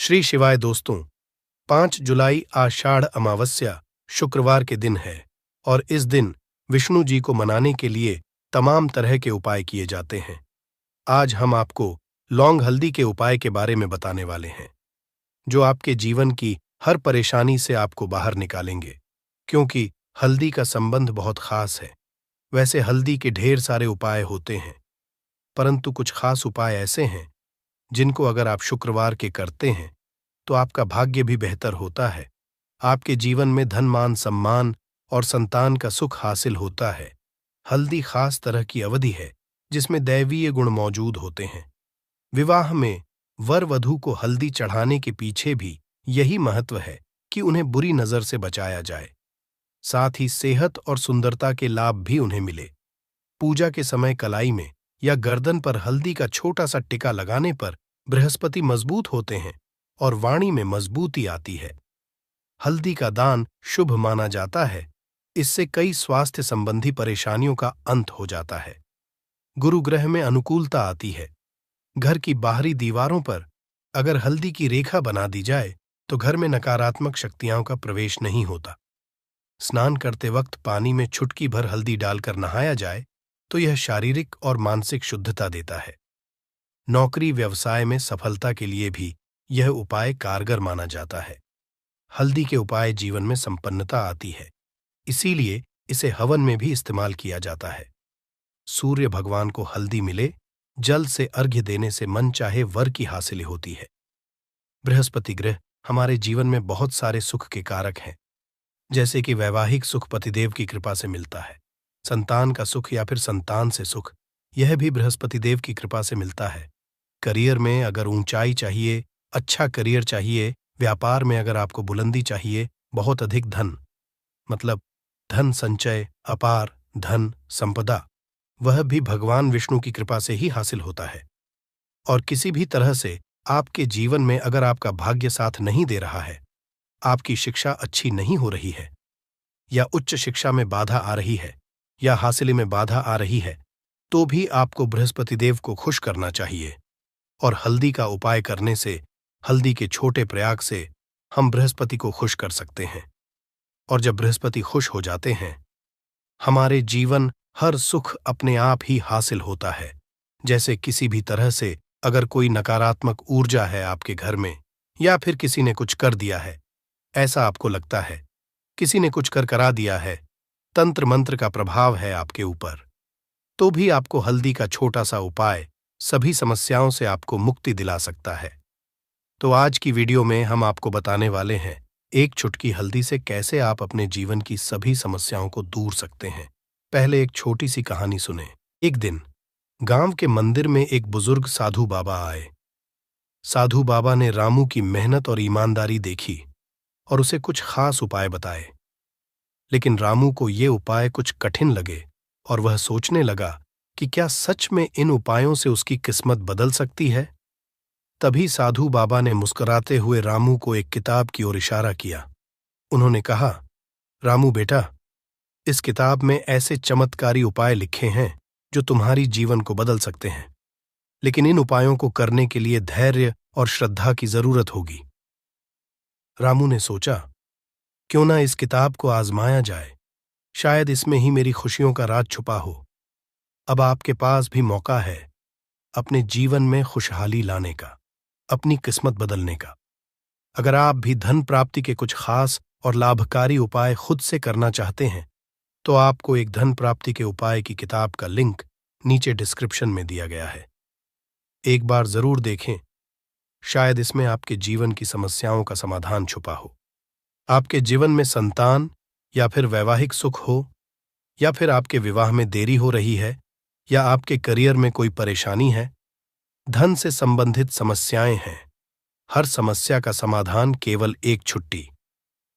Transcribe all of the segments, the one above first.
श्री शिवाय दोस्तों, 5 जुलाई आषाढ़ अमावस्या शुक्रवार के दिन है और इस दिन विष्णु जी को मनाने के लिए तमाम तरह के उपाय किए जाते हैं। आज हम आपको लौंग हल्दी के उपाय के बारे में बताने वाले हैं, जो आपके जीवन की हर परेशानी से आपको बाहर निकालेंगे, क्योंकि हल्दी का संबंध बहुत खास है। वैसे हल्दी के ढेर सारे उपाय होते हैं, परंतु कुछ खास उपाय ऐसे हैं जिनको अगर आप शुक्रवार के करते हैं तो आपका भाग्य भी बेहतर होता है, आपके जीवन में धन मान सम्मान और संतान का सुख हासिल होता है। हल्दी खास तरह की अवधि है जिसमें दैवीय गुण मौजूद होते हैं। विवाह में वर वधू को हल्दी चढ़ाने के पीछे भी यही महत्व है कि उन्हें बुरी नजर से बचाया जाए, साथ ही सेहत और सुंदरता के लाभ भी उन्हें मिले। पूजा के समय कलाई में या गर्दन पर हल्दी का छोटा सा टिका लगाने पर बृहस्पति मजबूत होते हैं और वाणी में मजबूती आती है। हल्दी का दान शुभ माना जाता है, इससे कई स्वास्थ्य संबंधी परेशानियों का अंत हो जाता है। गुरु ग्रह में अनुकूलता आती है। घर की बाहरी दीवारों पर अगर हल्दी की रेखा बना दी जाए तो घर में नकारात्मक शक्तियों का प्रवेश नहीं होता। स्नान करते वक्त पानी में चुटकी भर हल्दी डालकर नहाया जाए तो यह शारीरिक और मानसिक शुद्धता देता है। नौकरी व्यवसाय में सफलता के लिए भी यह उपाय कारगर माना जाता है। हल्दी के उपाय जीवन में संपन्नता आती है, इसीलिए इसे हवन में भी इस्तेमाल किया जाता है। सूर्य भगवान को हल्दी मिले, जल से अर्घ्य देने से मन चाहे वर की हासिल होती है। बृहस्पति ग्रह हमारे जीवन में बहुत सारे सुख के कारक हैं, जैसे कि वैवाहिक सुख पतिदेव की कृपा से मिलता है, संतान का सुख या फिर संतान से सुख, यह भी बृहस्पति देव की कृपा से मिलता है। करियर में अगर ऊंचाई चाहिए, अच्छा करियर चाहिए, व्यापार में अगर आपको बुलंदी चाहिए, बहुत अधिक धन, मतलब धन संचय, अपार धन संपदा, वह भी भगवान विष्णु की कृपा से ही हासिल होता है। और किसी भी तरह से आपके जीवन में अगर आपका भाग्य साथ नहीं दे रहा है, आपकी शिक्षा अच्छी नहीं हो रही है, या उच्च शिक्षा में बाधा आ रही है, या हासिल में बाधा आ रही है, तो भी आपको बृहस्पति देव को खुश करना चाहिए। और हल्दी का उपाय करने से, हल्दी के छोटे प्रयाग से हम बृहस्पति को खुश कर सकते हैं। और जब बृहस्पति खुश हो जाते हैं, हमारे जीवन हर सुख अपने आप ही हासिल होता है। जैसे किसी भी तरह से अगर कोई नकारात्मक ऊर्जा है आपके घर में, या फिर किसी ने कुछ कर दिया है, ऐसा आपको लगता है, किसी ने कुछ कर करा दिया है, तंत्र मंत्र का प्रभाव है आपके ऊपर, तो भी आपको हल्दी का छोटा सा उपाय सभी समस्याओं से आपको मुक्ति दिला सकता है। तो आज की वीडियो में हम आपको बताने वाले हैं एक चुटकी हल्दी से कैसे आप अपने जीवन की सभी समस्याओं को दूर सकते हैं। पहले एक छोटी सी कहानी सुने। एक दिन गांव के मंदिर में एक बुजुर्ग साधु बाबा आए। साधु बाबा ने रामू की मेहनत और ईमानदारी देखी और उसे कुछ खास उपाय बताए, लेकिन रामू को ये उपाय कुछ कठिन लगे और वह सोचने लगा कि क्या सच में इन उपायों से उसकी किस्मत बदल सकती है। तभी साधु बाबा ने मुस्कुराते हुए रामू को एक किताब की ओर इशारा किया। उन्होंने कहा, रामू बेटा, इस किताब में ऐसे चमत्कारी उपाय लिखे हैं जो तुम्हारी जीवन को बदल सकते हैं, लेकिन इन उपायों को करने के लिए धैर्य और श्रद्धा की जरूरत होगी। रामू ने सोचा, क्यों ना इस किताब को आजमाया जाए, शायद इसमें ही मेरी खुशियों का राज छुपा हो। अब आपके पास भी मौका है अपने जीवन में खुशहाली लाने का, अपनी किस्मत बदलने का। अगर आप भी धन प्राप्ति के कुछ खास और लाभकारी उपाय खुद से करना चाहते हैं, तो आपको एक धन प्राप्ति के उपाय की किताब का लिंक नीचे डिस्क्रिप्शन में दिया गया है। एक बार जरूर देखें, शायद इसमें आपके जीवन की समस्याओं का समाधान छुपा हो। आपके जीवन में संतान या फिर वैवाहिक सुख हो, या फिर आपके विवाह में देरी हो रही है, या आपके करियर में कोई परेशानी है, धन से संबंधित समस्याएं हैं, हर समस्या का समाधान केवल एक छुट्टी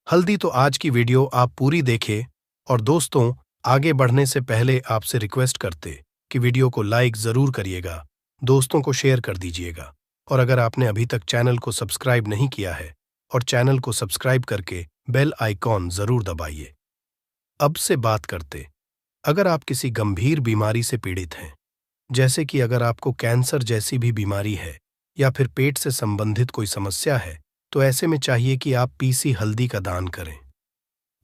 हल्दी। तो आज की वीडियो आप पूरी देखें। और दोस्तों, आगे बढ़ने से पहले आपसे रिक्वेस्ट करते कि वीडियो को लाइक जरूर करिएगा, दोस्तों को शेयर कर दीजिएगा, और अगर आपने अभी तक चैनल को सब्सक्राइब नहीं किया है, और चैनल को सब्सक्राइब करके बेल आइकॉन जरूर दबाइए। अब से बात करते, अगर आप किसी गंभीर बीमारी से पीड़ित हैं, जैसे कि अगर आपको कैंसर जैसी भी बीमारी है, या फिर पेट से संबंधित कोई समस्या है, तो ऐसे में चाहिए कि आप पीसी हल्दी का दान करें।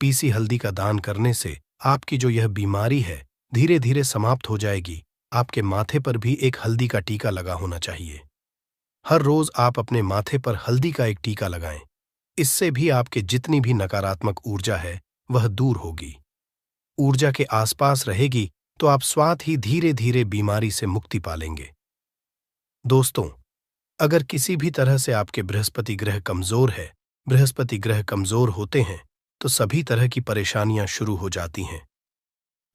पीसी हल्दी का दान करने से आपकी जो यह बीमारी है धीरे धीरे समाप्त हो जाएगी। आपके माथे पर भी एक हल्दी का टीका लगा होना चाहिए। हर रोज आप अपने माथे पर हल्दी का एक टीका लगाएं। इससे भी आपके जितनी भी नकारात्मक ऊर्जा है वह दूर होगी। ऊर्जा के आसपास रहेगी तो आप स्वतः ही धीरे धीरे बीमारी से मुक्ति पालेंगे। दोस्तों, अगर किसी भी तरह से आपके बृहस्पति ग्रह कमजोर है, बृहस्पति ग्रह कमजोर होते हैं तो सभी तरह की परेशानियां शुरू हो जाती हैं।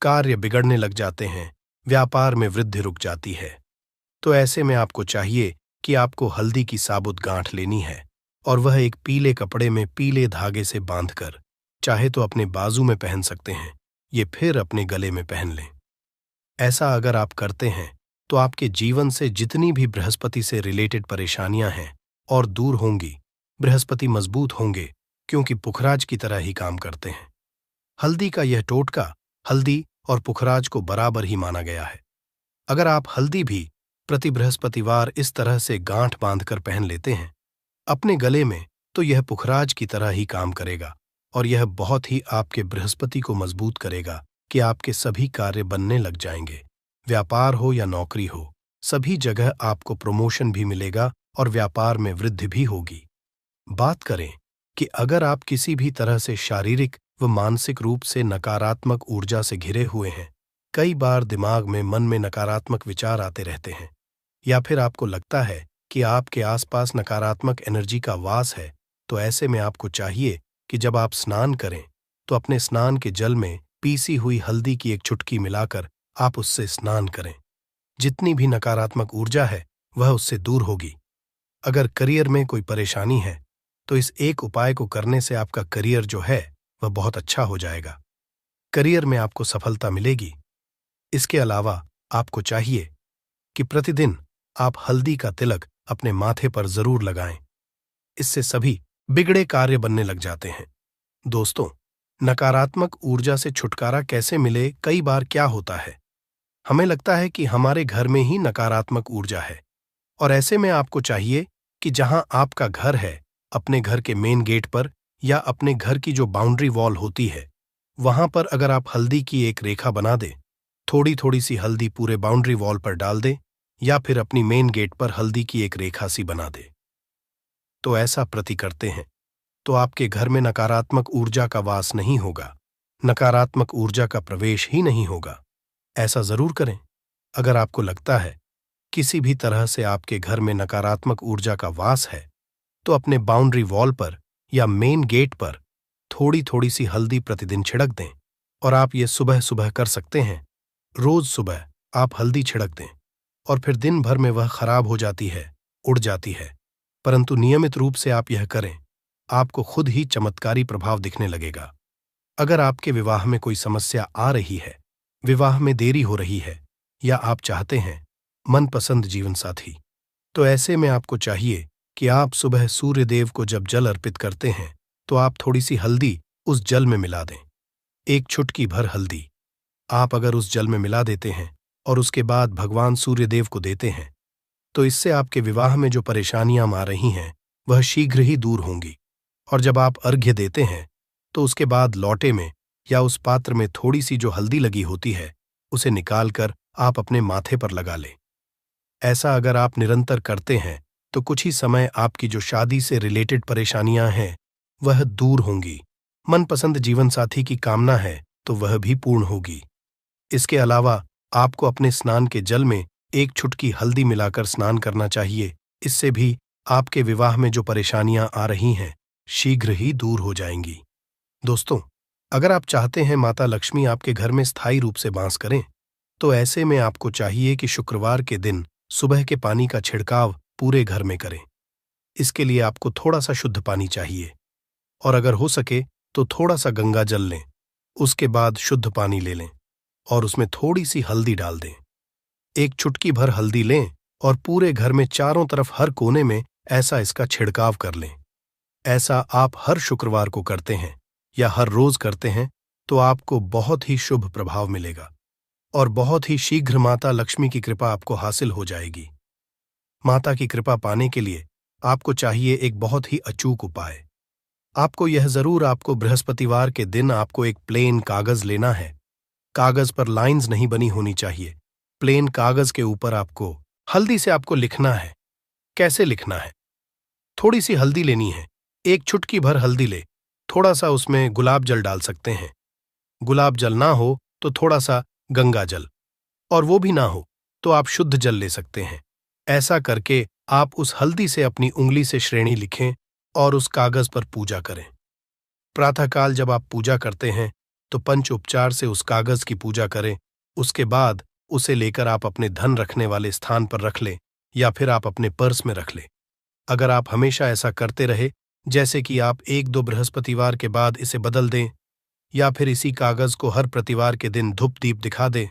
कार्य बिगड़ने लग जाते हैं, व्यापार में वृद्धि रुक जाती है। तो ऐसे में आपको चाहिए कि आपको हल्दी की साबुत गांठ लेनी है और वह एक पीले कपड़े में पीले धागे से बांधकर, चाहे तो अपने बाजू में पहन सकते हैं, ये फिर अपने गले में पहन लें। ऐसा अगर आप करते हैं तो आपके जीवन से जितनी भी बृहस्पति से रिलेटेड परेशानियां हैं और दूर होंगी। बृहस्पति मजबूत होंगे क्योंकि पुखराज की तरह ही काम करते हैं। हल्दी का यह टोटका हल्दी और पुखराज को बराबर ही माना गया है। अगर आप हल्दी भी प्रति बृहस्पतिवार इस तरह से गांठ बांधकर पहन लेते हैं अपने गले में, तो यह पुखराज की तरह ही काम करेगा और यह बहुत ही आपके बृहस्पति को मजबूत करेगा कि आपके सभी कार्य बनने लग जाएंगे। व्यापार हो या नौकरी हो, सभी जगह आपको प्रमोशन भी मिलेगा और व्यापार में वृद्धि भी होगी। बात करें कि अगर आप किसी भी तरह से शारीरिक व मानसिक रूप से नकारात्मक ऊर्जा से घिरे हुए हैं, कई बार दिमाग में मन में नकारात्मक विचार आते रहते हैं, या फिर आपको लगता है कि आपके आसपास नकारात्मक एनर्जी का वास है, तो ऐसे में आपको चाहिए कि जब आप स्नान करें तो अपने स्नान के जल में पीसी हुई हल्दी की एक चुटकी मिलाकर आप उससे स्नान करें। जितनी भी नकारात्मक ऊर्जा है वह उससे दूर होगी। अगर करियर में कोई परेशानी है तो इस एक उपाय को करने से आपका करियर जो है वह बहुत अच्छा हो जाएगा। करियर में आपको सफलता मिलेगी। इसके अलावा आपको चाहिए कि प्रतिदिन आप हल्दी का तिलक अपने माथे पर जरूर लगाएं। इससे सभी बिगड़े कार्य बनने लग जाते हैं। दोस्तों, नकारात्मक ऊर्जा से छुटकारा कैसे मिले? कई बार क्या होता है, हमें लगता है कि हमारे घर में ही नकारात्मक ऊर्जा है और ऐसे में आपको चाहिए कि जहां आपका घर है, अपने घर के मेन गेट पर या अपने घर की जो बाउंड्री वॉल होती है, वहां पर अगर आप हल्दी की एक रेखा बना दें, थोड़ी थोड़ी सी हल्दी पूरे बाउंड्री वॉल पर डाल दें या फिर अपनी मेन गेट पर हल्दी की एक रेखा सी बना दें, तो ऐसा प्रति करते हैं तो आपके घर में नकारात्मक ऊर्जा का वास नहीं होगा, नकारात्मक ऊर्जा का प्रवेश ही नहीं होगा। ऐसा जरूर करें। अगर आपको लगता है किसी भी तरह से आपके घर में नकारात्मक ऊर्जा का वास है, तो अपने बाउंड्री वॉल पर या मेन गेट पर थोड़ी थोड़ी सी हल्दी प्रतिदिन छिड़क दें और आप ये सुबह सुबह कर सकते हैं। रोज सुबह आप हल्दी छिड़क दें और फिर दिन भर में वह खराब हो जाती है, उड़ जाती है, परंतु नियमित रूप से आप यह करें, आपको खुद ही चमत्कारी प्रभाव दिखने लगेगा। अगर आपके विवाह में कोई समस्या आ रही है, विवाह में देरी हो रही है या आप चाहते हैं मनपसंद जीवन साथी, तो ऐसे में आपको चाहिए कि आप सुबह सूर्य देव को जब जल अर्पित करते हैं तो आप थोड़ी सी हल्दी उस जल में मिला दें। एक चुटकी भर हल्दी आप अगर उस जल में मिला देते हैं और उसके बाद भगवान सूर्य देव को देते हैं, तो इससे आपके विवाह में जो परेशानियां आ रही हैं वह शीघ्र ही दूर होंगी। और जब आप अर्घ्य देते हैं तो उसके बाद लौटे में या उस पात्र में थोड़ी सी जो हल्दी लगी होती है उसे निकालकर आप अपने माथे पर लगा लें। ऐसा अगर आप निरंतर करते हैं तो कुछ ही समय आपकी जो शादी से रिलेटेड परेशानियां हैं वह दूर होंगी। मनपसंद जीवन साथी की कामना है तो वह भी पूर्ण होगी। इसके अलावा आपको अपने स्नान के जल में एक चुटकी हल्दी मिलाकर स्नान करना चाहिए। इससे भी आपके विवाह में जो परेशानियां आ रही हैं शीघ्र ही दूर हो जाएंगी। दोस्तों, अगर आप चाहते हैं माता लक्ष्मी आपके घर में स्थायी रूप से वास करें, तो ऐसे में आपको चाहिए कि शुक्रवार के दिन सुबह के पानी का छिड़काव पूरे घर में करें। इसके लिए आपको थोड़ा सा शुद्ध पानी चाहिए और अगर हो सके तो थोड़ा सा गंगा जल लें, उसके बाद शुद्ध पानी ले लें और उसमें थोड़ी सी हल्दी डाल दें। एक चुटकी भर हल्दी लें और पूरे घर में चारों तरफ हर कोने में ऐसा इसका छिड़काव कर लें। ऐसा आप हर शुक्रवार को करते हैं या हर रोज करते हैं तो आपको बहुत ही शुभ प्रभाव मिलेगा और बहुत ही शीघ्र माता लक्ष्मी की कृपा आपको हासिल हो जाएगी। माता की कृपा पाने के लिए आपको चाहिए एक बहुत ही अचूक उपाय। आपको यह जरूर आपको बृहस्पतिवार के दिन आपको एक प्लेन कागज लेना है। कागज पर लाइंस नहीं बनी होनी चाहिए। प्लेन कागज के ऊपर आपको हल्दी से आपको लिखना है। कैसे लिखना है? थोड़ी सी हल्दी लेनी है, एक चुटकी भर हल्दी ले, थोड़ा सा उसमें गुलाब जल डाल सकते हैं। गुलाब जल ना हो तो थोड़ा सा गंगा जल, और वो भी ना हो तो आप शुद्ध जल ले सकते हैं। ऐसा करके आप उस हल्दी से अपनी उंगली से श्रेणी लिखें और उस कागज पर पूजा करें। प्रातःकाल जब आप पूजा करते हैं तो पंच उपचार से उस कागज की पूजा करें। उसके बाद उसे लेकर आप अपने धन रखने वाले स्थान पर रख लें या फिर आप अपने पर्स में रख लें। अगर आप हमेशा ऐसा करते रहे, जैसे कि आप 1-2 बृहस्पतिवार के बाद इसे बदल दें या फिर इसी कागज को हर प्रतिवार के दिन धूप दीप दिखा दें,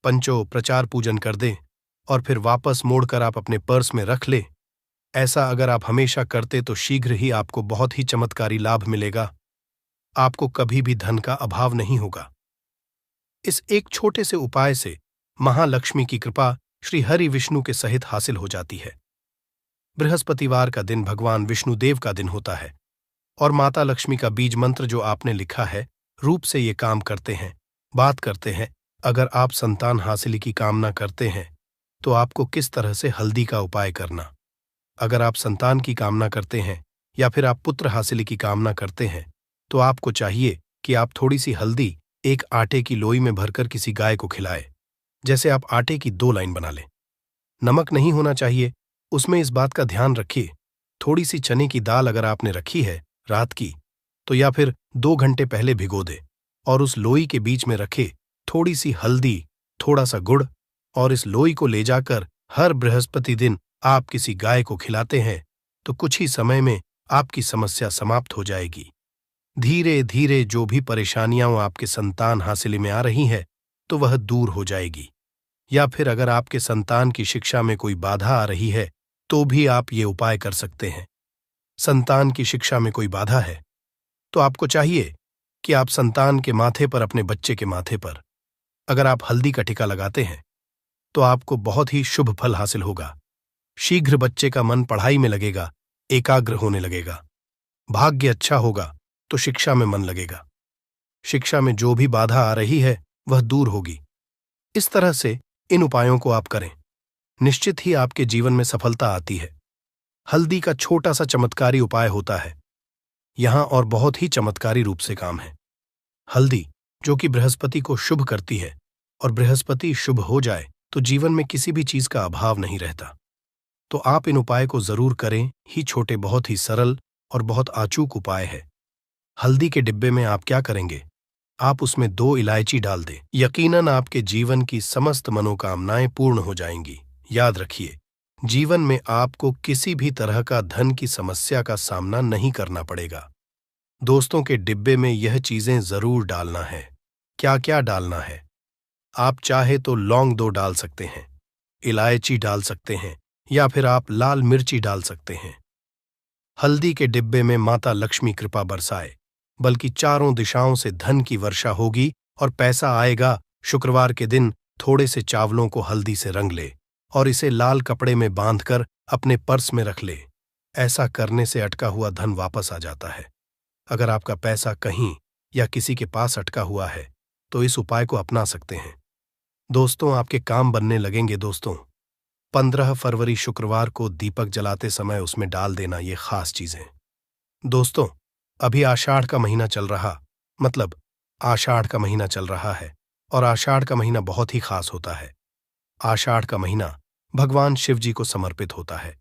पंचो प्रचार पूजन कर दें और फिर वापस मोड़कर आप अपने पर्स में रख लें। ऐसा अगर आप हमेशा करते तो शीघ्र ही आपको बहुत ही चमत्कारी लाभ मिलेगा। आपको कभी भी धन का अभाव नहीं होगा। इस एक छोटे से उपाय से महालक्ष्मी की कृपा श्री हरि विष्णु के सहित हासिल हो जाती है। बृहस्पतिवार का दिन भगवान विष्णुदेव का दिन होता है और माता लक्ष्मी का बीज मंत्र जो आपने लिखा है रूप से ये काम करते हैं। बात करते हैं, अगर आप संतान हासिल की कामना करते हैं तो आपको किस तरह से हल्दी का उपाय करना। अगर आप संतान की कामना करते हैं या फिर आप पुत्र हासिल की कामना करते हैं तो आपको चाहिए कि आप थोड़ी सी हल्दी एक आटे की लोई में भरकर किसी गाय को खिलाए। जैसे आप आटे की 2 लाइन बना लें। नमक नहीं होना चाहिए, उसमें इस बात का ध्यान रखिए। थोड़ी सी चने की दाल अगर आपने रखी है रात की तो या फिर 2 घंटे पहले भिगो दे और उस लोई के बीच में रखे थोड़ी सी हल्दी, थोड़ा सा गुड़, और इस लोई को ले जाकर हर बृहस्पति दिन आप किसी गाय को खिलाते हैं तो कुछ ही समय में आपकी समस्या समाप्त हो जाएगी। धीरे धीरे जो भी परेशानियां आपके संतान हासिल में आ रही हैं तो वह दूर हो जाएगी। या फिर अगर आपके संतान की शिक्षा में कोई बाधा आ रही है तो भी आप ये उपाय कर सकते हैं। संतान की शिक्षा में कोई बाधा है तो आपको चाहिए कि आप संतान के माथे पर, अपने बच्चे के माथे पर अगर आप हल्दी का टीका लगाते हैं तो आपको बहुत ही शुभ फल हासिल होगा। शीघ्र बच्चे का मन पढ़ाई में लगेगा, एकाग्र होने लगेगा। भाग्य अच्छा होगा तो शिक्षा में मन लगेगा। शिक्षा में जो भी बाधा आ रही है वह दूर होगी। इस तरह से इन उपायों को आप करें, निश्चित ही आपके जीवन में सफलता आती है। हल्दी का छोटा सा चमत्कारी उपाय होता है यहां और बहुत ही चमत्कारी रूप से काम है। हल्दी जो कि बृहस्पति को शुभ करती है, और बृहस्पति शुभ हो जाए तो जीवन में किसी भी चीज का अभाव नहीं रहता। तो आप इन उपाय को जरूर करें ही। छोटे, बहुत ही सरल और बहुत अचूक उपाय है। हल्दी के डिब्बे में आप क्या करेंगे, आप उसमें 2 इलायची डाल दें। यकीनन आपके जीवन की समस्त मनोकामनाएं पूर्ण हो जाएंगी। याद रखिए, जीवन में आपको किसी भी तरह का धन की समस्या का सामना नहीं करना पड़ेगा। दोस्तों के डिब्बे में यह चीजें जरूर डालना है। क्या क्या डालना है? आप चाहे तो लौंग 2 डाल सकते हैं, इलायची डाल सकते हैं या फिर आप लाल मिर्ची डाल सकते हैं। हल्दी के डिब्बे में माता लक्ष्मी कृपा बरसाए, बल्कि चारों दिशाओं से धन की वर्षा होगी और पैसा आएगा। शुक्रवार के दिन थोड़े से चावलों को हल्दी से रंग ले और इसे लाल कपड़े में बांधकर अपने पर्स में रख ले। ऐसा करने से अटका हुआ धन वापस आ जाता है। अगर आपका पैसा कहीं या किसी के पास अटका हुआ है तो इस उपाय को अपना सकते हैं। दोस्तों, आपके काम बनने लगेंगे। दोस्तों, 15 फरवरी शुक्रवार को दीपक जलाते समय उसमें डाल देना ये खास चीजें। दोस्तों, अभी आषाढ़ का महीना चल रहा है और आषाढ़ का महीना बहुत ही खास होता है। आषाढ़ का महीना भगवान शिव जी को समर्पित होता है।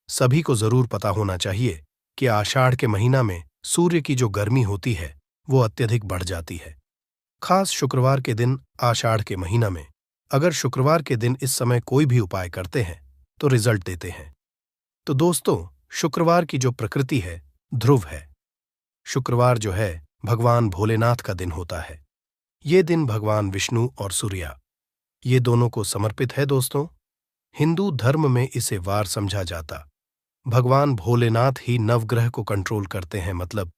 सभी को जरूर पता होना चाहिए कि आषाढ़ के महीना में सूर्य की जो गर्मी होती है वो अत्यधिक बढ़ जाती है। खास शुक्रवार के दिन आषाढ़ के महीना में अगर शुक्रवार के दिन इस समय कोई भी उपाय करते हैं तो रिजल्ट देते हैं। तो दोस्तों, शुक्रवार की जो प्रकृति है ध्रुव है। शुक्रवार जो है भगवान भोलेनाथ का दिन होता है। ये दिन भगवान विष्णु और सूर्या ये दोनों को समर्पित है। दोस्तों, हिंदू धर्म में इसे वार समझा जाता। भगवान भोलेनाथ ही नवग्रह को कंट्रोल करते हैं, मतलब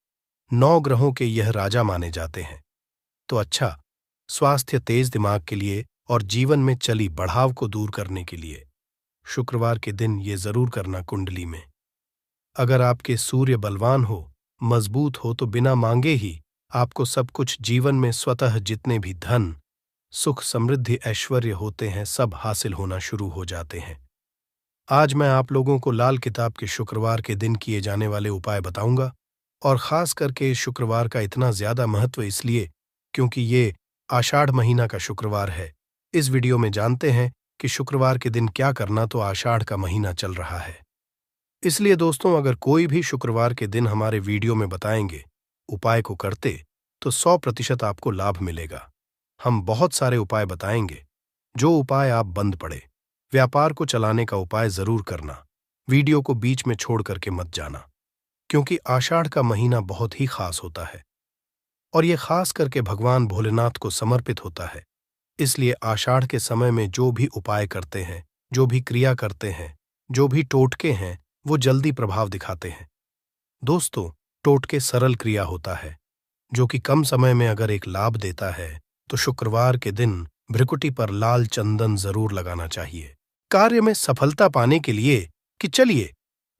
9 ग्रहों के यह राजा माने जाते हैं। तो अच्छा, स्वास्थ्य, तेज दिमाग के लिए और जीवन में चली बढ़ाव को दूर करने के लिए शुक्रवार के दिन ये जरूर करना कुंडली में। अगर आपके सूर्य बलवान हो, मजबूत हो, तो बिना मांगे ही आपको सब कुछ जीवन में स्वतः जितने भी धन, सुख, समृद्धि, ऐश्वर्य होते हैं सब हासिल होना शुरू हो जाते हैं। आज मैं आप लोगों को लाल किताब के शुक्रवार के दिन किए जाने वाले उपाय बताऊंगा, और खास करके शुक्रवार का इतना ज्यादा महत्व इसलिए क्योंकि ये आषाढ़ महीना का शुक्रवार है। इस वीडियो में जानते हैं कि शुक्रवार के दिन क्या करना, तो आषाढ़ का महीना चल रहा है, इसलिए दोस्तों अगर कोई भी शुक्रवार के दिन हमारे वीडियो में बताएंगे उपाय को करते तो 100% आपको लाभ मिलेगा। हम बहुत सारे उपाय बताएंगे, जो उपाय आप बंद पड़े। व्यापार को चलाने का उपाय जरूर करना, वीडियो को बीच में छोड़ करके मत जाना, क्योंकि आषाढ़ का महीना बहुत ही खास होता है और यह खास करके भगवान भोलेनाथ को समर्पित होता है। इसलिए आषाढ़ के समय में जो भी उपाय करते हैं, जो भी क्रिया करते हैं, जो भी टोटके हैं, वो जल्दी प्रभाव दिखाते हैं। दोस्तों, टोटके सरल क्रिया होता है जो कि कम समय में अगर एक लाभ देता है, तो शुक्रवार के दिन भ्रिकुटी पर लाल चंदन जरूर लगाना चाहिए। कार्य में सफलता पाने के लिए कि चलिए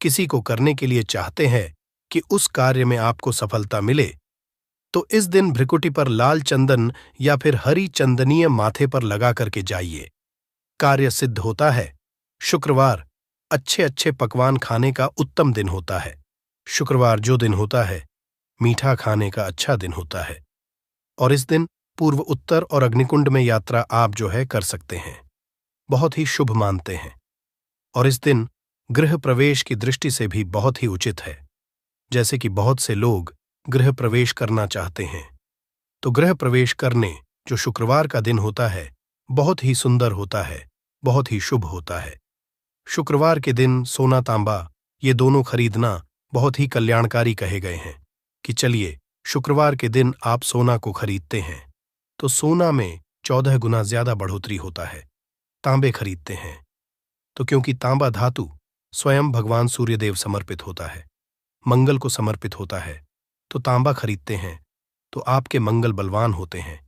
किसी को करने के लिए चाहते हैं कि उस कार्य में आपको सफलता मिले, तो इस दिन भ्रिकुटी पर लाल चंदन या फिर हरी चंदनीय माथे पर लगा करके जाइए, कार्य सिद्ध होता है। शुक्रवार अच्छे अच्छे पकवान खाने का उत्तम दिन होता है। शुक्रवार जो दिन होता है, मीठा खाने का अच्छा दिन होता है, और इस दिन पूर्व उत्तर और अग्निकुंड में यात्रा आप जो है कर सकते हैं, बहुत ही शुभ मानते हैं। और इस दिन गृह प्रवेश की दृष्टि से भी बहुत ही उचित है। जैसे कि बहुत से लोग गृह प्रवेश करना चाहते हैं, तो गृह प्रवेश करने जो शुक्रवार का दिन होता है बहुत ही सुंदर होता है, बहुत ही शुभ होता है। शुक्रवार के दिन सोना तांबा ये दोनों खरीदना बहुत ही कल्याणकारी कहे गए हैं कि चलिए शुक्रवार के दिन आप सोना को खरीदते हैं तो सोना में 14 गुना ज्यादा बढ़ोतरी होता है। तांबे खरीदते हैं तो क्योंकि तांबा धातु स्वयं भगवान सूर्यदेव समर्पित होता है, मंगल को समर्पित होता है, तो तांबा खरीदते हैं तो आपके मंगल बलवान होते हैं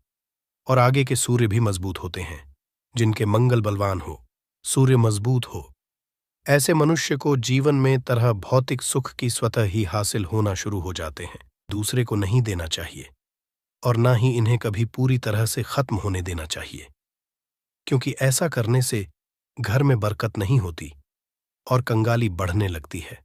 और आगे के सूर्य भी मजबूत होते हैं। जिनके मंगल बलवान हो, सूर्य मजबूत हो, ऐसे मनुष्य को जीवन में तरह भौतिक सुख की स्वतः ही हासिल होना शुरू हो जाते हैं। दूसरे को नहीं देना चाहिए और ना ही इन्हें कभी पूरी तरह से खत्म होने देना चाहिए, क्योंकि ऐसा करने से घर में बरकत नहीं होती और कंगाली बढ़ने लगती है।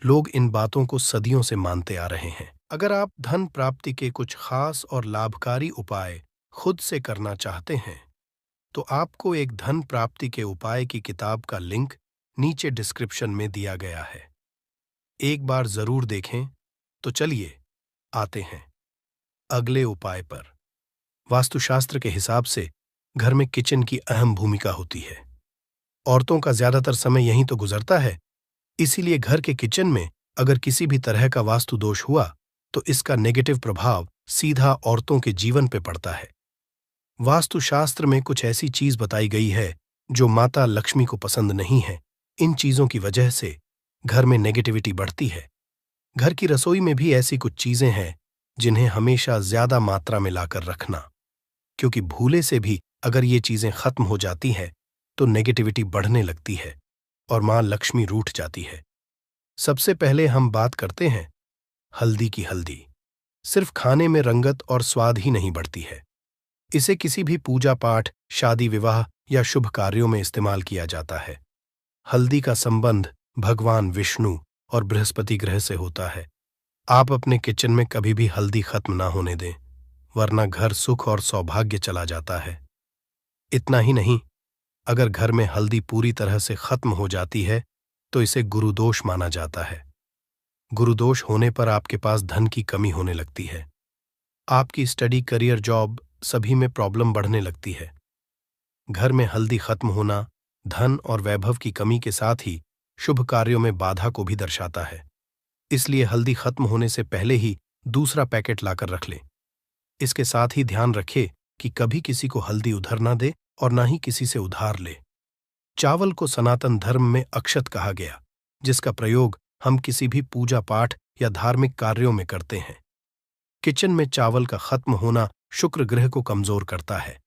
लोग इन बातों को सदियों से मानते आ रहे हैं। अगर आप धन प्राप्ति के कुछ खास और लाभकारी उपाय खुद से करना चाहते हैं, तो आपको एक धन प्राप्ति के उपाय की किताब का लिंक नीचे डिस्क्रिप्शन में दिया गया है, एक बार जरूर देखें। तो चलिए आते हैं अगले उपाय पर। वास्तुशास्त्र के हिसाब से घर में किचन की अहम भूमिका होती है। औरतों का ज्यादातर समय यहीं तो गुजरता है, इसीलिए घर के किचन में अगर किसी भी तरह का वास्तु दोष हुआ तो इसका नेगेटिव प्रभाव सीधा औरतों के जीवन पे पड़ता है। वास्तुशास्त्र में कुछ ऐसी चीज बताई गई है जो माता लक्ष्मी को पसंद नहीं है। इन चीजों की वजह से घर में नेगेटिविटी बढ़ती है। घर की रसोई में भी ऐसी कुछ चीजें हैं जिन्हें हमेशा ज्यादा मात्रा में लाकर रखना, क्योंकि भूले से भी अगर ये चीजें खत्म हो जाती हैं तो नेगेटिविटी बढ़ने लगती है और मां लक्ष्मी रूठ जाती है। सबसे पहले हम बात करते हैं हल्दी की। हल्दी सिर्फ खाने में रंगत और स्वाद ही नहीं बढ़ती है, इसे किसी भी पूजा पाठ, शादी विवाह या शुभ कार्यों में इस्तेमाल किया जाता है। हल्दी का संबंध भगवान विष्णु और बृहस्पति ग्रह से होता है। आप अपने किचन में कभी भी हल्दी खत्म ना होने दें, वरना घर सुख और सौभाग्य चला जाता है। इतना ही नहीं, अगर घर में हल्दी पूरी तरह से खत्म हो जाती है तो इसे गुरुदोष माना जाता है। गुरुदोष होने पर आपके पास धन की कमी होने लगती है। आपकी स्टडी, करियर, जॉब सभी में प्रॉब्लम बढ़ने लगती है। घर में हल्दी खत्म होना धन और वैभव की कमी के साथ ही शुभ कार्यों में बाधा को भी दर्शाता है। इसलिए हल्दी खत्म होने से पहले ही दूसरा पैकेट लाकर रख लें। इसके साथ ही ध्यान रखें कि कभी किसी को हल्दी उधार ना दे और ना ही किसी से उधार ले। चावल को सनातन धर्म में अक्षत कहा गया, जिसका प्रयोग हम किसी भी पूजा पाठ या धार्मिक कार्यों में करते हैं। किचन में चावल का खत्म होना शुक्र ग्रह को कमजोर करता है,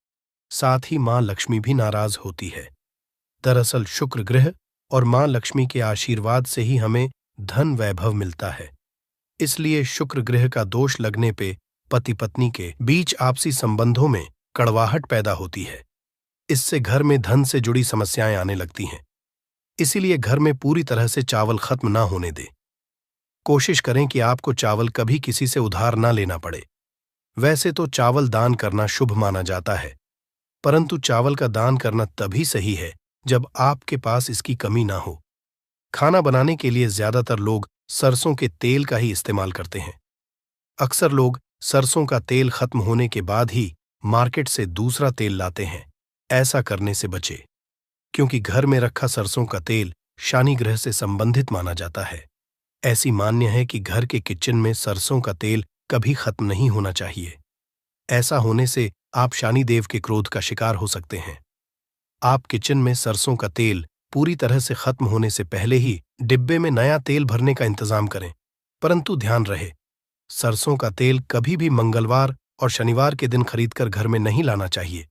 साथ ही मां लक्ष्मी भी नाराज होती है। दरअसल शुक्र ग्रह और मां लक्ष्मी के आशीर्वाद से ही हमें धन वैभव मिलता है। इसलिए शुक्र ग्रह का दोष लगने पे पति पत्नी के बीच आपसी संबंधों में कड़वाहट पैदा होती है। इससे घर में धन से जुड़ी समस्याएं आने लगती हैं। इसीलिए घर में पूरी तरह से चावल खत्म ना होने दें। कोशिश करें कि आपको चावल कभी किसी से उधार ना लेना पड़े। वैसे तो चावल दान करना शुभ माना जाता है, परंतु चावल का दान करना तभी सही है जब आपके पास इसकी कमी ना हो। खाना बनाने के लिए ज्यादातर लोग सरसों के तेल का ही इस्तेमाल करते हैं। अक्सर लोग सरसों का तेल खत्म होने के बाद ही मार्केट से दूसरा तेल लाते हैं। ऐसा करने से बचे, क्योंकि घर में रखा सरसों का तेल शनि ग्रह से संबंधित माना जाता है। ऐसी मान्य है कि घर के किचन में सरसों का तेल कभी खत्म नहीं होना चाहिए। ऐसा होने से आप शनि देव के क्रोध का शिकार हो सकते हैं। आप किचन में सरसों का तेल पूरी तरह से खत्म होने से पहले ही डिब्बे में नया तेल भरने का इंतजाम करें। परंतु ध्यान रहे, सरसों का तेल कभी भी मंगलवार और शनिवार के दिन खरीदकर घर में नहीं लाना चाहिए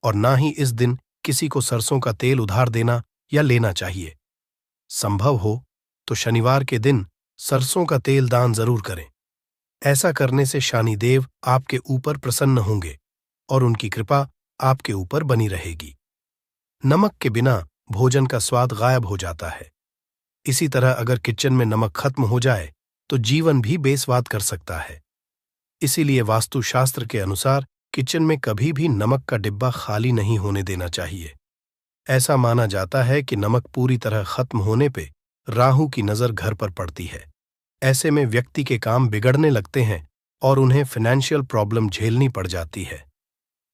और ना ही इस दिन किसी को सरसों का तेल उधार देना या लेना चाहिए। संभव हो तो शनिवार के दिन सरसों का तेल दान जरूर करें। ऐसा करने से शनिदेव आपके ऊपर प्रसन्न होंगे और उनकी कृपा आपके ऊपर बनी रहेगी। नमक के बिना भोजन का स्वाद गायब हो जाता है। इसी तरह अगर किचन में नमक खत्म हो जाए तो जीवन भी बेस्वाद कर सकता है। इसीलिए वास्तुशास्त्र के अनुसार किचन में कभी भी नमक का डिब्बा खाली नहीं होने देना चाहिए। ऐसा माना जाता है कि नमक पूरी तरह खत्म होने पे राहु की नजर घर पर पड़ती है। ऐसे में व्यक्ति के काम बिगड़ने लगते हैं और उन्हें फाइनेंशियल प्रॉब्लम झेलनी पड़ जाती है।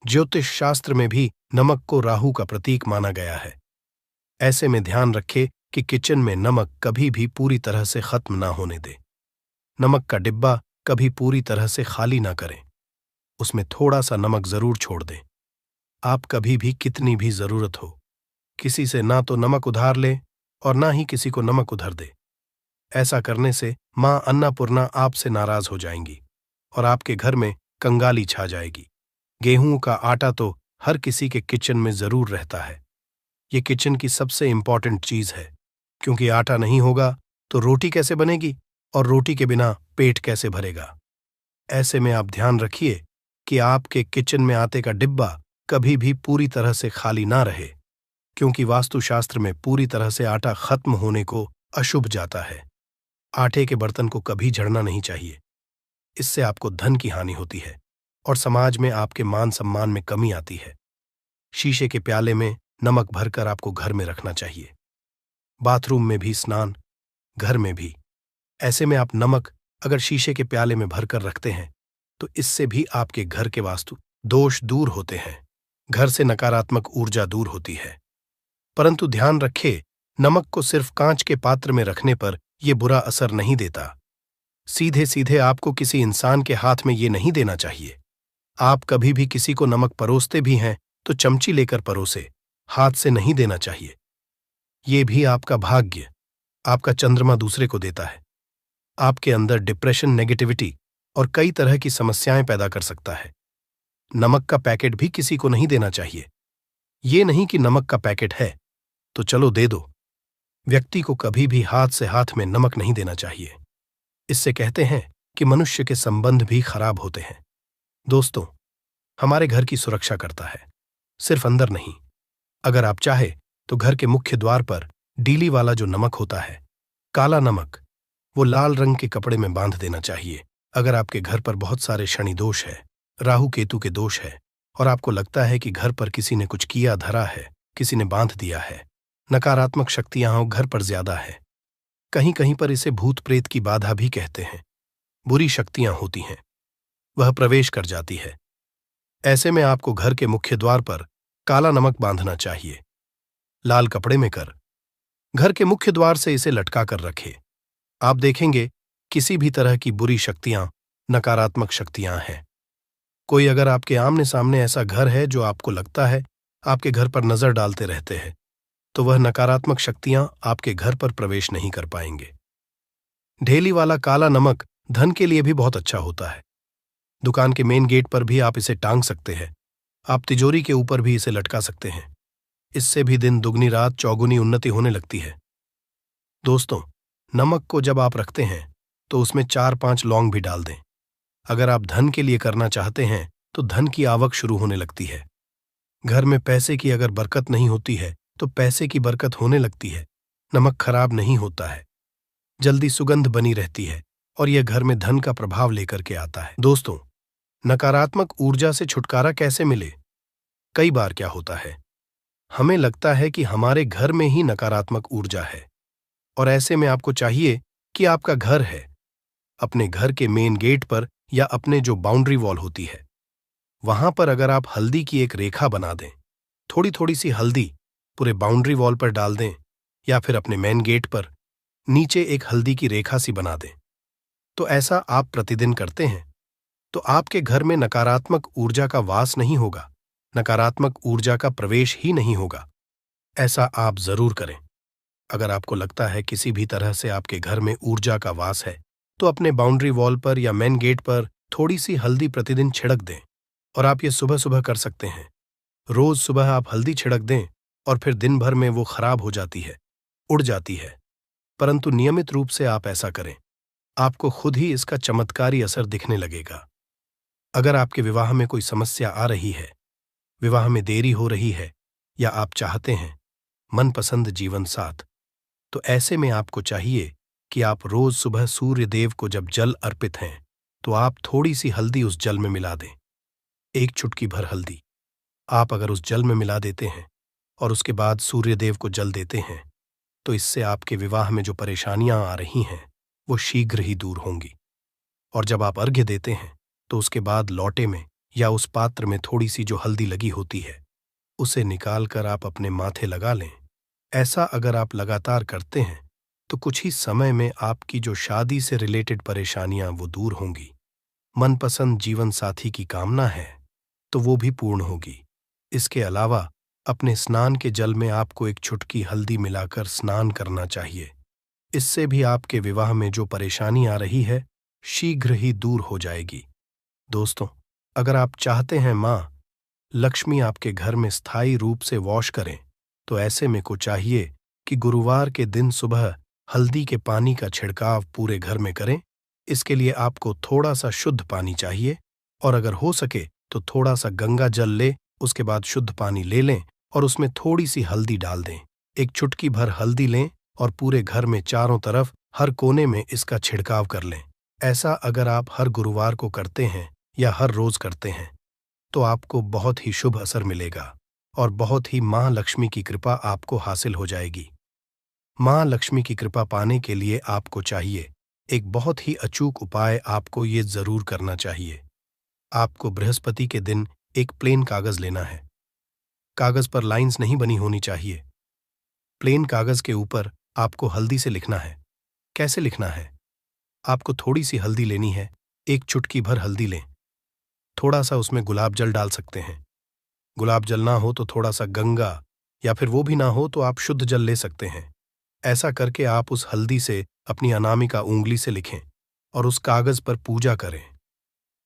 ज्योतिष शास्त्र में भी नमक को राहु का प्रतीक माना गया है। ऐसे में ध्यान रखें कि किचन में नमक कभी भी पूरी तरह से खत्म ना होने दें। नमक का डिब्बा कभी पूरी तरह से खाली ना करें, उसमें थोड़ा सा नमक जरूर छोड़ दें। आप कभी भी कितनी भी जरूरत हो किसी से ना तो नमक उधार लें और ना ही किसी को नमक उधार दे। ऐसा करने से मां अन्नपूर्णा आपसे नाराज हो जाएंगी और आपके घर में कंगाली छा जाएगी। गेहूं का आटा तो हर किसी के किचन में जरूर रहता है। ये किचन की सबसे इंपॉर्टेंट चीज है, क्योंकि आटा नहीं होगा तो रोटी कैसे बनेगी और रोटी के बिना पेट कैसे भरेगा। ऐसे में आप ध्यान रखिए कि आपके किचन में आटे का डिब्बा कभी भी पूरी तरह से खाली ना रहे, क्योंकि वास्तुशास्त्र में पूरी तरह से आटा खत्म होने को अशुभ जाता है। आटे के बर्तन को कभी झड़ना नहीं चाहिए। इससे आपको धन की हानि होती है और समाज में आपके मान सम्मान में कमी आती है। शीशे के प्याले में नमक भरकर आपको घर में रखना चाहिए। बाथरूम में भी, स्नान घर में भी। ऐसे में आप नमक अगर शीशे के प्याले में भरकर रखते हैं तो इससे भी आपके घर के वास्तु दोष दूर होते हैं, घर से नकारात्मक ऊर्जा दूर होती है। परंतु ध्यान रखें, नमक को सिर्फ कांच के पात्र में रखने पर यह बुरा असर नहीं देता। सीधे सीधे आपको किसी इंसान के हाथ में ये नहीं देना चाहिए। आप कभी भी किसी को नमक परोसते भी हैं तो चमची लेकर परोसे, हाथ से नहीं देना चाहिए। ये भी आपका भाग्य, आपका चंद्रमा दूसरे को देता है। आपके अंदर डिप्रेशन, नेगेटिविटी और कई तरह की समस्याएं पैदा कर सकता है। नमक का पैकेट भी किसी को नहीं देना चाहिए। ये नहीं कि नमक का पैकेट है तो चलो दे दो। व्यक्ति को कभी भी हाथ से हाथ में नमक नहीं देना चाहिए। इससे कहते हैं कि मनुष्य के संबंध भी खराब होते हैं। दोस्तों, हमारे घर की सुरक्षा करता है, सिर्फ अंदर नहीं। अगर आप चाहे तो घर के मुख्य द्वार पर डीली वाला जो नमक होता है, काला नमक, वो लाल रंग के कपड़े में बांध देना चाहिए। अगर आपके घर पर बहुत सारे शनि दोष है, राहु केतु के दोष है और आपको लगता है कि घर पर किसी ने कुछ किया धरा है, किसी ने बांध दिया है, नकारात्मक शक्तियां घर पर ज्यादा है, कहीं कहीं पर इसे भूत प्रेत की बाधा भी कहते हैं, बुरी शक्तियां होती हैं, वह प्रवेश कर जाती है। ऐसे में आपको घर के मुख्य द्वार पर काला नमक बांधना चाहिए, लाल कपड़े में कर घर के मुख्य द्वार से इसे लटका कर रखे। आप देखेंगे किसी भी तरह की बुरी शक्तियां, नकारात्मक शक्तियां हैं। कोई अगर आपके आमने सामने ऐसा घर है जो आपको लगता है आपके घर पर नजर डालते रहते हैं, तो वह नकारात्मक शक्तियां आपके घर पर प्रवेश नहीं कर पाएंगे। ढेली वाला काला नमक धन के लिए भी बहुत अच्छा होता है। दुकान के मेन गेट पर भी आप इसे टांग सकते हैं। आप तिजोरी के ऊपर भी इसे लटका सकते हैं। इससे भी दिन दुगनी रात चौगुनी उन्नति होने लगती है। दोस्तों, नमक को जब आप रखते हैं तो उसमें 4-5 लौंग भी डाल दें। अगर आप धन के लिए करना चाहते हैं तो धन की आवक शुरू होने लगती है। घर में पैसे की अगर बरकत नहीं होती है तो पैसे की बरकत होने लगती है। नमक खराब नहीं होता है, जल्दी सुगंध बनी रहती है और यह घर में धन का प्रभाव लेकर के आता है। दोस्तों, नकारात्मक ऊर्जा से छुटकारा कैसे मिले? कई बार क्या होता है, हमें लगता है कि हमारे घर में ही नकारात्मक ऊर्जा है और ऐसे में आपको चाहिए कि आपका घर है, अपने घर के मेन गेट पर या अपने जो बाउंड्री वॉल होती है वहां पर अगर आप हल्दी की एक रेखा बना दें, थोड़ी थोड़ी सी हल्दी पूरे बाउंड्री वॉल पर डाल दें या फिर अपने मेन गेट पर नीचे एक हल्दी की रेखा सी बना दें, तो ऐसा आप प्रतिदिन करते हैं तो आपके घर में नकारात्मक ऊर्जा का वास नहीं होगा, नकारात्मक ऊर्जा का प्रवेश ही नहीं होगा। ऐसा आप जरूर करें। अगर आपको लगता है किसी भी तरह से आपके घर में ऊर्जा का वास है तो अपने बाउंड्री वॉल पर या मेन गेट पर थोड़ी सी हल्दी प्रतिदिन छिड़क दें। और आप ये सुबह सुबह कर सकते हैं। रोज सुबह आप हल्दी छिड़क दें और फिर दिन भर में वो खराब हो जाती है, उड़ जाती है, परंतु नियमित रूप से आप ऐसा करें, आपको खुद ही इसका चमत्कारी असर दिखने लगेगा। अगर आपके विवाह में कोई समस्या आ रही है, विवाह में देरी हो रही है या आप चाहते हैं मनपसंद जीवन साथ, तो ऐसे में आपको चाहिए कि आप रोज सुबह सूर्य देव को जब जल अर्पित हैं तो आप थोड़ी सी हल्दी उस जल में मिला दें। एक चुटकी भर हल्दी आप अगर उस जल में मिला देते हैं और उसके बाद सूर्य देव को जल देते हैं तो इससे आपके विवाह में जो परेशानियां आ रही हैं वो शीघ्र ही दूर होंगी। और जब आप अर्घ्य देते हैं तो उसके बाद लौटे में या उस पात्र में थोड़ी सी जो हल्दी लगी होती है उसे निकाल कर आप अपने माथे लगा लें। ऐसा अगर आप लगातार करते हैं तो कुछ ही समय में आपकी जो शादी से रिलेटेड परेशानियां वो दूर होंगी। मनपसंद जीवन साथी की कामना है तो वो भी पूर्ण होगी। इसके अलावा अपने स्नान के जल में आपको एक चुटकी हल्दी मिलाकर स्नान करना चाहिए। इससे भी आपके विवाह में जो परेशानी आ रही है शीघ्र ही दूर हो जाएगी। दोस्तों, अगर आप चाहते हैं मां लक्ष्मी आपके घर में स्थायी रूप से वॉश करें तो ऐसे में को चाहिए कि गुरुवार के दिन सुबह हल्दी के पानी का छिड़काव पूरे घर में करें। इसके लिए आपको थोड़ा सा शुद्ध पानी चाहिए और अगर हो सके तो थोड़ा सा गंगा जल ले, उसके बाद शुद्ध पानी ले लें और उसमें थोड़ी सी हल्दी डाल दें। एक चुटकी भर हल्दी लें और पूरे घर में चारों तरफ हर कोने में इसका छिड़काव कर लें। ऐसा अगर आप हर गुरुवार को करते हैं या हर रोज करते हैं तो आपको बहुत ही शुभ असर मिलेगा और बहुत ही मां लक्ष्मी की कृपा आपको हासिल हो जाएगी। मां लक्ष्मी की कृपा पाने के लिए आपको चाहिए एक बहुत ही अचूक उपाय आपको ये जरूर करना चाहिए। आपको बृहस्पति के दिन एक प्लेन कागज लेना है। कागज पर लाइंस नहीं बनी होनी चाहिए। प्लेन कागज के ऊपर आपको हल्दी से लिखना है। कैसे लिखना है? आपको थोड़ी सी हल्दी लेनी है, एक चुटकी भर हल्दी लें, थोड़ा सा उसमें गुलाब जल डाल सकते हैं। गुलाब जल ना हो तो थोड़ा सा गंगा या फिर वो भी ना हो तो आप शुद्ध जल ले सकते हैं। ऐसा करके आप उस हल्दी से अपनी अनामिका उंगली से लिखें और उस कागज पर पूजा करें।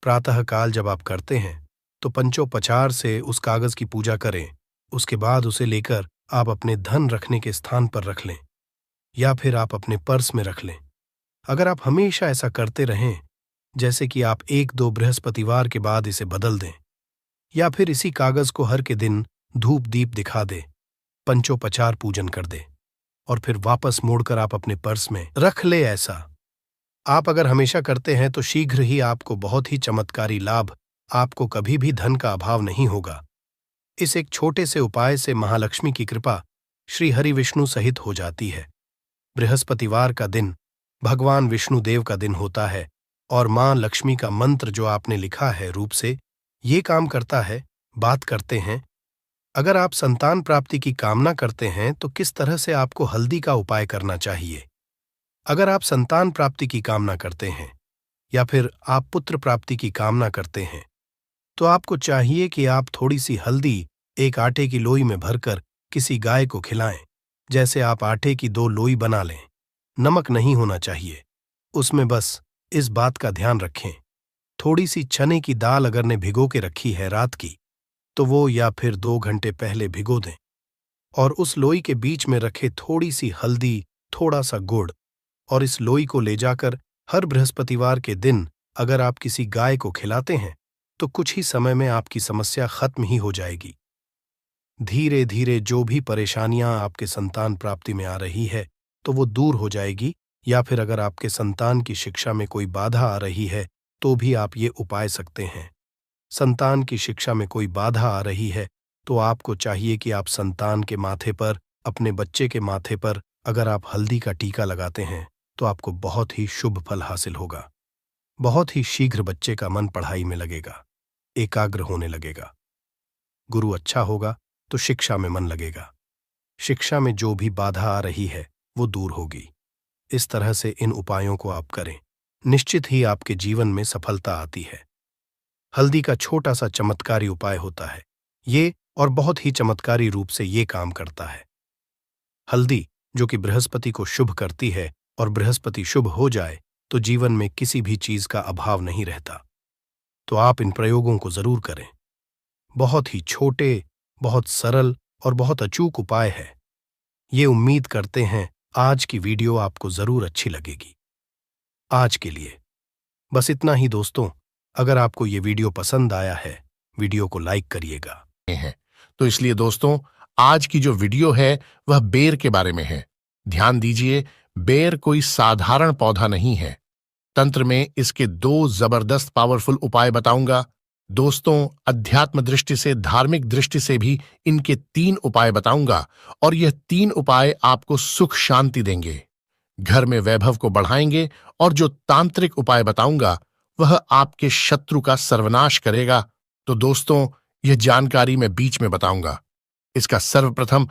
प्रातःकाल जब आप करते हैं तो पंचोपचार से उस कागज की पूजा करें। उसके बाद उसे लेकर आप अपने धन रखने के स्थान पर रख लें या फिर आप अपने पर्स में रख लें। अगर आप हमेशा ऐसा करते रहें, जैसे कि आप 1-2 बृहस्पतिवार के बाद इसे बदल दें या फिर इसी कागज को हर के दिन धूप दीप दिखा दे, पंचोपचार पूजन कर दे और फिर वापस मोड़कर आप अपने पर्स में रख ले। ऐसा आप अगर हमेशा करते हैं तो शीघ्र ही आपको बहुत ही चमत्कारी लाभ, आपको कभी भी धन का अभाव नहीं होगा। इस एक छोटे से उपाय से महालक्ष्मी की कृपा श्री हरि विष्णु सहित हो जाती है। बृहस्पतिवार का दिन भगवान विष्णु देव का दिन होता है और मां लक्ष्मी का मंत्र जो आपने लिखा है रूप से ये काम करता है। बात करते हैं, अगर आप संतान प्राप्ति की कामना करते हैं तो किस तरह से आपको हल्दी का उपाय करना चाहिए। अगर आप संतान प्राप्ति की कामना करते हैं या फिर आप पुत्र प्राप्ति की कामना करते हैं तो आपको चाहिए कि आप थोड़ी सी हल्दी एक आटे की लोई में भरकर किसी गाय को खिलाएं। जैसे आप आटे की 2 लोई बना लें। नमक नहीं होना चाहिए उसमें, बस इस बात का ध्यान रखें। थोड़ी सी चने की दाल अगर ने भिगो के रखी है रात की तो वो या फिर 2 घंटे पहले भिगो दें। और उस लोई के बीच में रखे थोड़ी सी हल्दी, थोड़ा सा गुड़, और इस लोई को ले जाकर हर बृहस्पतिवार के दिन अगर आप किसी गाय को खिलाते हैं तो कुछ ही समय में आपकी समस्या खत्म ही हो जाएगी। धीरे धीरे जो भी परेशानियां आपके संतान प्राप्ति में आ रही है तो वो दूर हो जाएगी, या फिर अगर आपके संतान की शिक्षा में कोई बाधा आ रही है तो भी आप ये उपाय सकते हैं। संतान की शिक्षा में कोई बाधा आ रही है तो आपको चाहिए कि आप संतान के माथे पर, अपने बच्चे के माथे पर अगर आप हल्दी का टीका लगाते हैं तो आपको बहुत ही शुभ फल हासिल होगा। बहुत ही शीघ्र बच्चे का मन पढ़ाई में लगेगा, एकाग्र होने लगेगा। गुरु अच्छा होगा तो शिक्षा में मन लगेगा। शिक्षा में जो भी बाधा आ रही है वो दूर होगी। इस तरह से इन उपायों को आप करें, निश्चित ही आपके जीवन में सफलता आती है। हल्दी का छोटा सा चमत्कारी उपाय होता है ये, और बहुत ही चमत्कारी रूप से ये काम करता है। हल्दी जो कि बृहस्पति को शुभ करती है, और बृहस्पति शुभ हो जाए तो जीवन में किसी भी चीज का अभाव नहीं रहता। तो आप इन प्रयोगों को जरूर करें। बहुत ही छोटे, बहुत सरल और बहुत अचूक उपाय है। ये उम्मीद करते हैं आज की वीडियो आपको जरूर अच्छी लगेगी। आज के लिए बस इतना ही दोस्तों। अगर आपको ये वीडियो पसंद आया है, वीडियो को लाइक करिएगा। तो इसलिए दोस्तों, आज की जो वीडियो है वह बेर के बारे में है। ध्यान दीजिए, बेर कोई साधारण पौधा नहीं है। तंत्र में इसके 2 जबरदस्त पावरफुल उपाय बताऊंगा। दोस्तों, अध्यात्म दृष्टि से, धार्मिक दृष्टि से भी इनके 3 उपाय बताऊंगा, और यह 3 उपाय आपको सुख शांति देंगे, घर में वैभव को बढ़ाएंगे, और जो तांत्रिक उपाय बताऊंगा वह आपके शत्रु का सर्वनाश करेगा। तो दोस्तों, यह जानकारी मैं बीच में बताऊंगा। इसका सर्वप्रथम